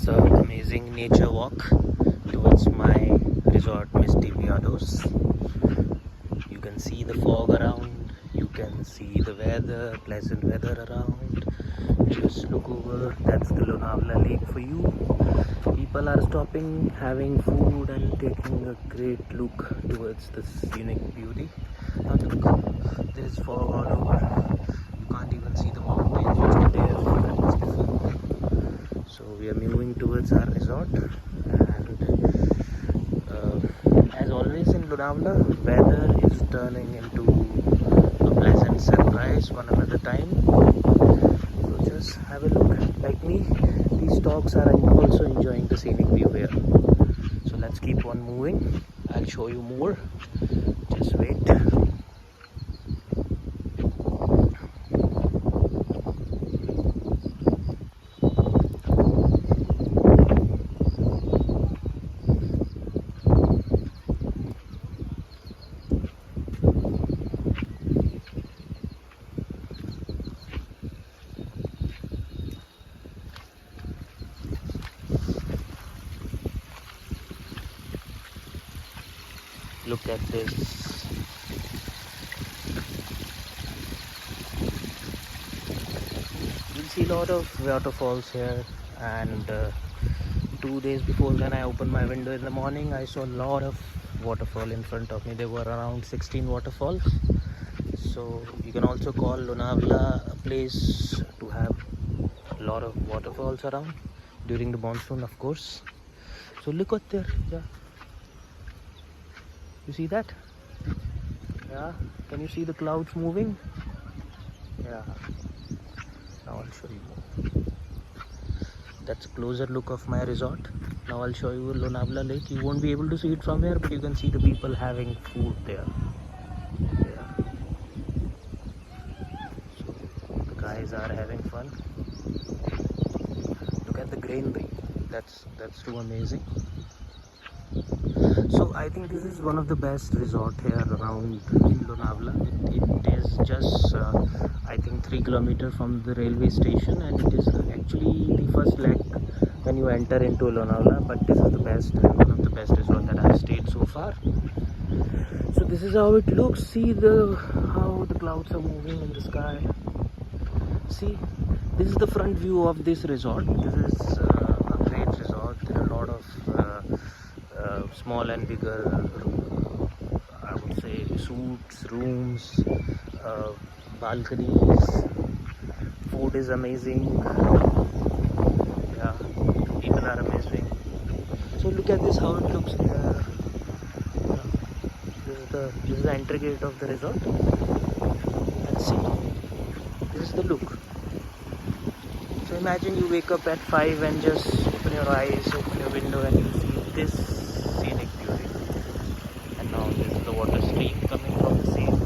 It's an amazing nature walk towards my resort, Misty Meadows. You can see the fog around, you can see the weather, pleasant weather around. Just look over, that's the Lonavala lake for you. People are stopping, having food and taking a great look towards this unique beauty. Now look, there is fog all over. You can't even see the mountains which were there before. So we are moving towards our resort, and as always in Lonavala, weather is turning into a pleasant surprise one another time. So just have a look. Like me, these dogs are also enjoying the scenic view here. So let's keep on moving. I'll show you more. Just wait. Look at this. You'll see a lot of waterfalls here, and 2 days before, when I opened my window in the morning, I saw a lot of waterfall in front of me. There were around 16 waterfalls. So you can also call Lonavala a place to have a lot of waterfalls around during the monsoon, of course. So look at there. Yeah. You see that? Yeah. Can you see the clouds moving? Yeah. Now I'll show you more. That's a closer look of my resort. Now I'll show you Lonavala Lake. You won't be able to see it from here, but you can see the people having food there. Yeah. So the guys are having fun. Look at the greenery. That's too amazing. So I think this is one of the best resort here around Lonavala. It is just I think 3 kilometers from the railway station, and it is actually the first leg when you enter into Lonavala. But this is the best, one of the best resort that I have stayed so far. So this is how it looks. See how the clouds are moving in the sky. See, this is the front view of this resort. This is a great resort. There are a lot of small and bigger, I would say, suites, rooms, balconies. Food is amazing. Yeah, people are amazing. So look at this, how it looks here. This is the entry gate of the resort. Let's see. This is the look. So imagine you wake up at 5 and just open your eyes, open your window, and you see this scenic beauty. And now this is the water stream coming from the same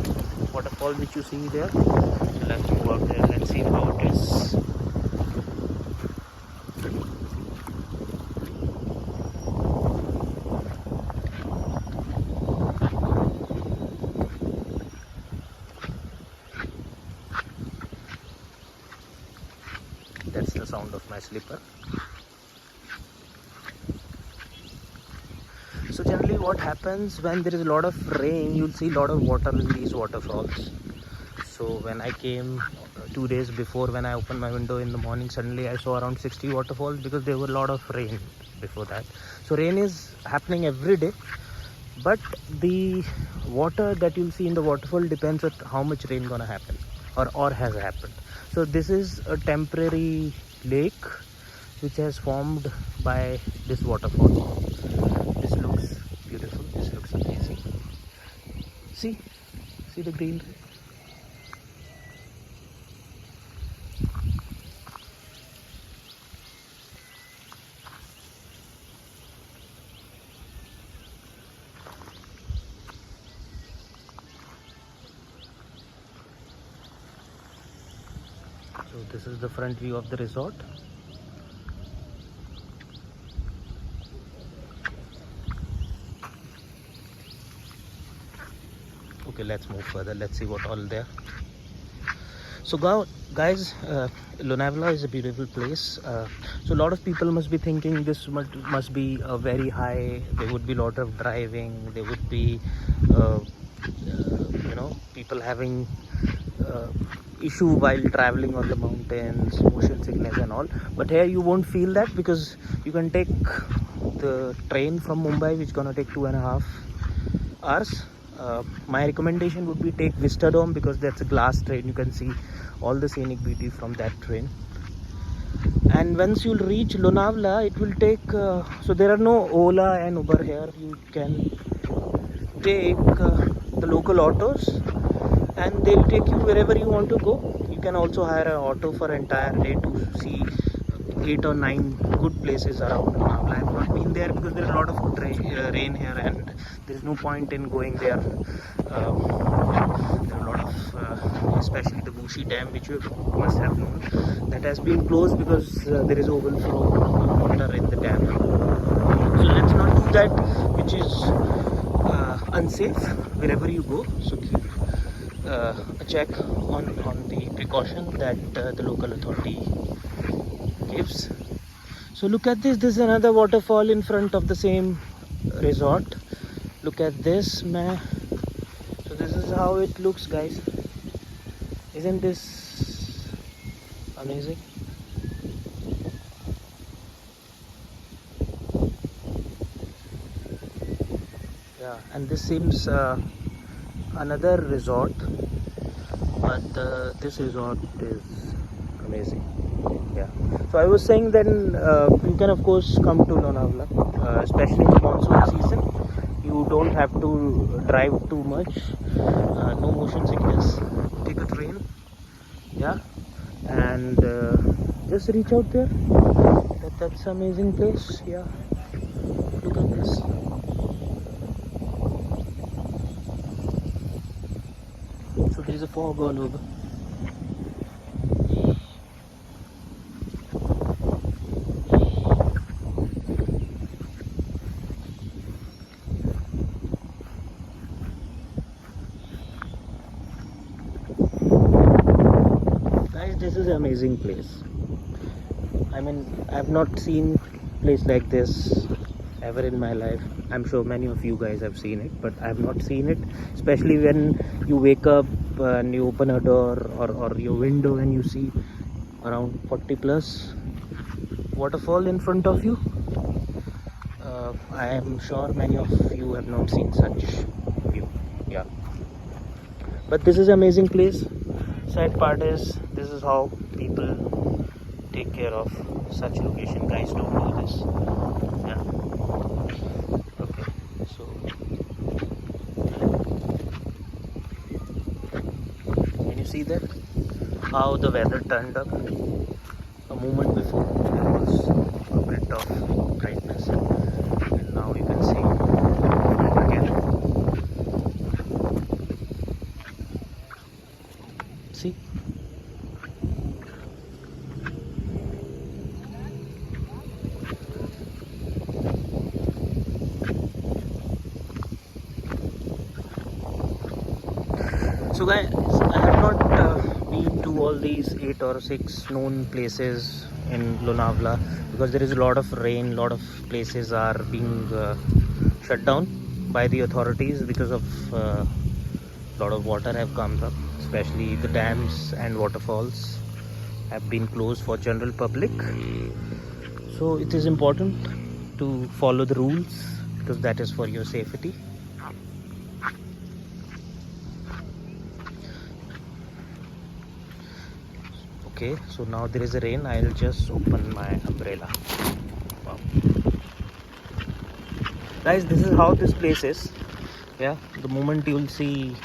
waterfall which you see there. So let's move out there and see how it is. That's the sound of my slipper. So generally what happens when there is a lot of rain, you'll see a lot of water in these waterfalls. So when I came 2 days before, when I opened my window in the morning, suddenly I saw around 60 waterfalls because there were a lot of rain before that. So rain is happening every day, but the water that you'll see in the waterfall depends on how much rain gonna happen or has happened. So this is a temporary lake which has formed by this waterfall. This looks beautiful. This looks amazing. See the greenery. So this is the front view of the resort. Okay, let's move further. Let's see what all there. So guys, Lonavala is a beautiful place. So a lot of people must be thinking this must be a very high. There would be a lot of driving. There would be, people having issue while traveling on the mountains, motion sickness and all. But here you won't feel that because you can take the train from Mumbai, which is gonna take 2.5 hours. My recommendation would be take Vistadome because that's a glass train. You can see all the scenic beauty from that train. And once you'll reach Lonavala, it will take so there are no Ola and Uber here. You can take the local autos and they'll take you wherever you want to go. You can also hire an auto for an entire day to see 8 or 9 good places around Lonavala. I have not been there because there's a lot of rain here and there's no point in going there. There are a lot of, especially the Bushi Dam, which you must have known, that has been closed because there is overflow of water in the dam. So let's not do that, which is unsafe wherever you go. So keep a check on the precaution that the local authority gives. So look at this. This is another waterfall in front of the same resort. Look at this, man. So this is how it looks, guys. Isn't this amazing? Yeah, and this seems another resort, but this resort is amazing. Yeah, so I was saying then you can of course come to Lonavala, especially in the monsoon season. You don't have to drive too much, no motion sickness. Take a train, yeah, and just reach out there. That's an amazing place. Yeah, look at this. So there is a fog all over. Guys, this is an amazing place. I mean, I've not seen a place like this ever in my life. I'm sure many of you guys have seen it, but I have not seen it. Especially when you wake up and you open a door or your window and you see around 40 plus waterfall in front of you. I am sure many of you have not seen such view. Yeah, but this is an amazing place. Sad part is this is how people take care of such location. Guys, don't do this. Yeah. Okay, so can you see that how the weather turned up? A moment before there was a bit of brightness and now you can see again. See? So guys, I have not been to all these 8 or 6 known places in Lonavala because there is a lot of rain. Lot of places are being shut down by the authorities because of lot of water have come up. Especially the dams and waterfalls have been closed for general public. So it is important to follow the rules because that is for your safety. Okay, so now there is a rain. I'll just open my umbrella. Wow. Guys, this is how this place is. Yeah, the moment you'll see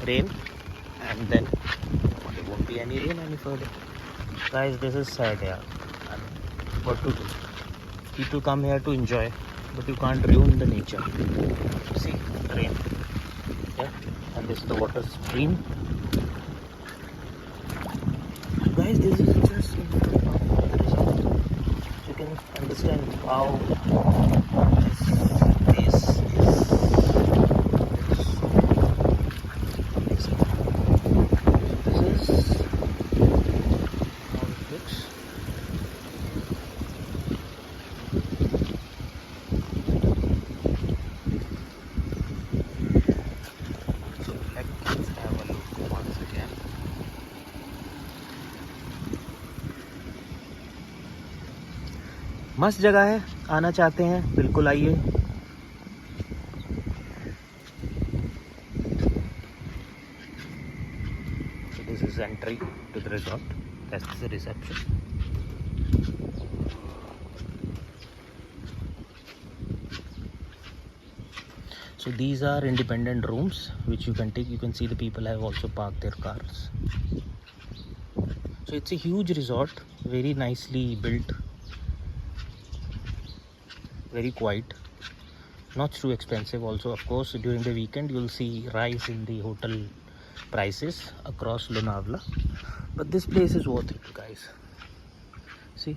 rain and then there won't be any rain any further. Guys, this is sad. Yeah, what to do? People come here to enjoy, but you can't ruin the nature. See, rain. Yeah, and this is the water stream. Guys, this is just in front of the resort. So you can understand how this place is so amazing. मस्त जगह है, आना चाहते हैं बिल्कुल आइए। So this is entry to the resort. That's the reception. So these are independent rooms which you can take. You can see the people have also parked their cars. So it's a huge resort, very nicely built, very quiet, not too expensive also. Of course, during the weekend you'll see rise in the hotel prices across Lonavala, but this place is worth it, guys. See,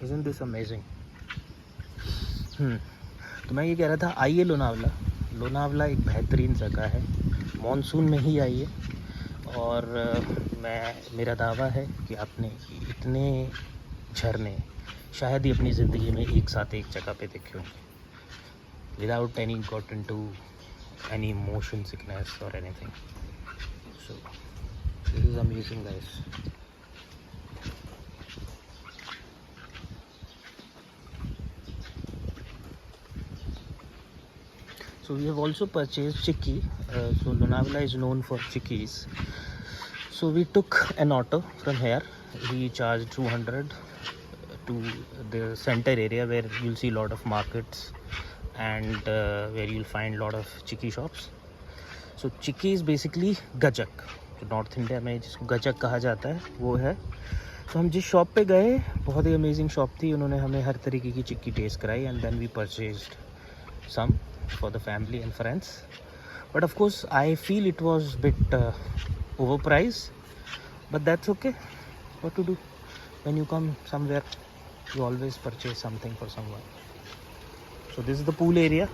isn't this amazing? तो मैं ये कह रहा था, आइए लोनावला। लोनावला एक बेहतरीन जगह है, मॉनसून में ही आइए। और मेरा दावा है कि आपने इतने झरने शायद ही अपनी ज़िंदगी में एक साथ एक जगह पे देखे होंगे, without any got into any motion sickness और anything. So this is amazing guys. So we have also purchased chikki. So Lonavala is known for chikkis. So we took an auto from here. We charged 200 to the center area where you'll see a lot of markets and where you'll find a lot of chikki shops. So chikki is basically gajak. जो north India में जिसको गजक कहा जाता है वो है। तो हम जिस शॉप पे गए, बहुत ही अमेजिंग शॉप थी, उन्होंने हमें हर तरीके की चिक्की टेस्ट कराई and then we purchased some for the family and friends. But of course I feel it was a bit overpriced, but that's okay. What to do, when you come somewhere you always purchase something for someone. So this is the pool area.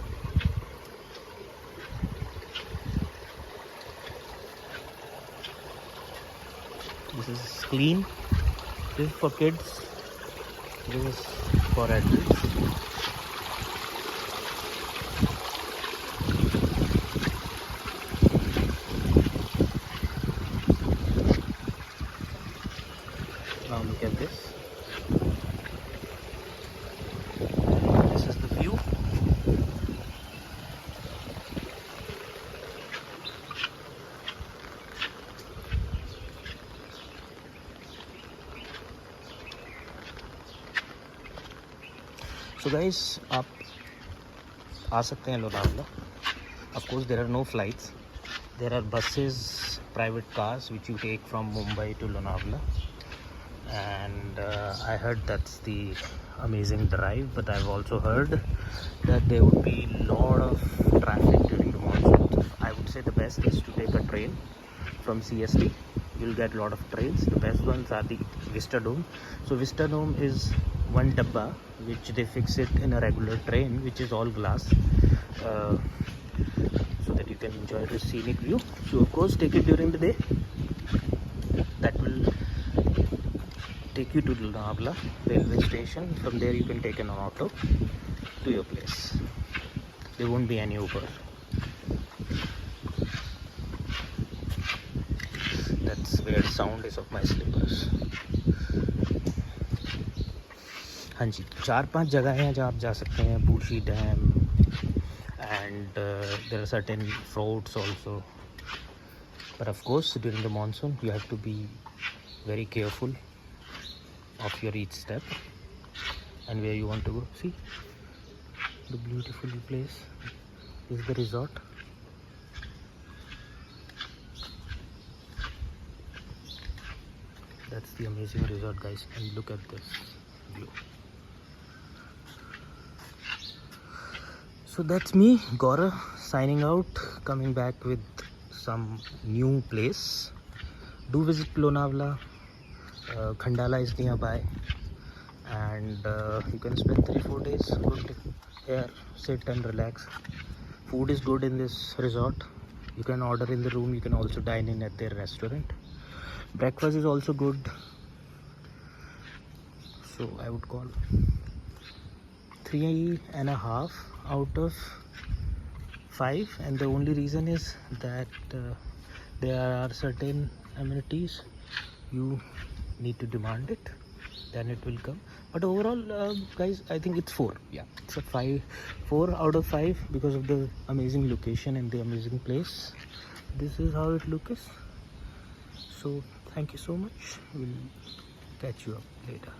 This is clean. This is for kids, this is for adults. Now look at this. This is the view. So guys, आप आ सकते हैं Lonavala. Of course there are no flights. There are buses, private cars which you take from Mumbai to Lonavala. And I heard that's the amazing drive, but I've also heard that there would be a lot of traffic during the monsoon. I would say the best is to take a train from CST. You'll get a lot of trains. The best ones are the Vistadome. So Vistadome is one dabba which they fix it in a regular train which is all glass, so that you can enjoy the scenic view. So of course take it during the day. That will take you to Lonavala railway station. From there you can take an auto to your place. There won't be any Uber. That's weird sound is of my slippers. हाँ जी, 4-5 जगह हैं जहाँ आप जा सकते हैं. बूशी dam and there are certain forts also. But of course during the monsoon you have to be very careful of your each step and where you want to go. See the beautiful place. This is the resort. That's the amazing resort guys, and look at this view. So that's me, Gaurav, signing out, coming back with some new place. Do visit Lonavala. Khandala is nearby, and you can spend 3-4 days good here, sit and relax. Food is good in this resort. You can order in the room, you can also dine in at their restaurant. Breakfast is also good, so I would call 3.5 out of 5. And the only reason is that there are certain amenities you need to demand it. then it will come. But overall, guys, I think it's 4. Yeah, it's a 4 out of 5 because of the amazing location and the amazing place. This is how it looks. So thank you so much. We'll catch you up later.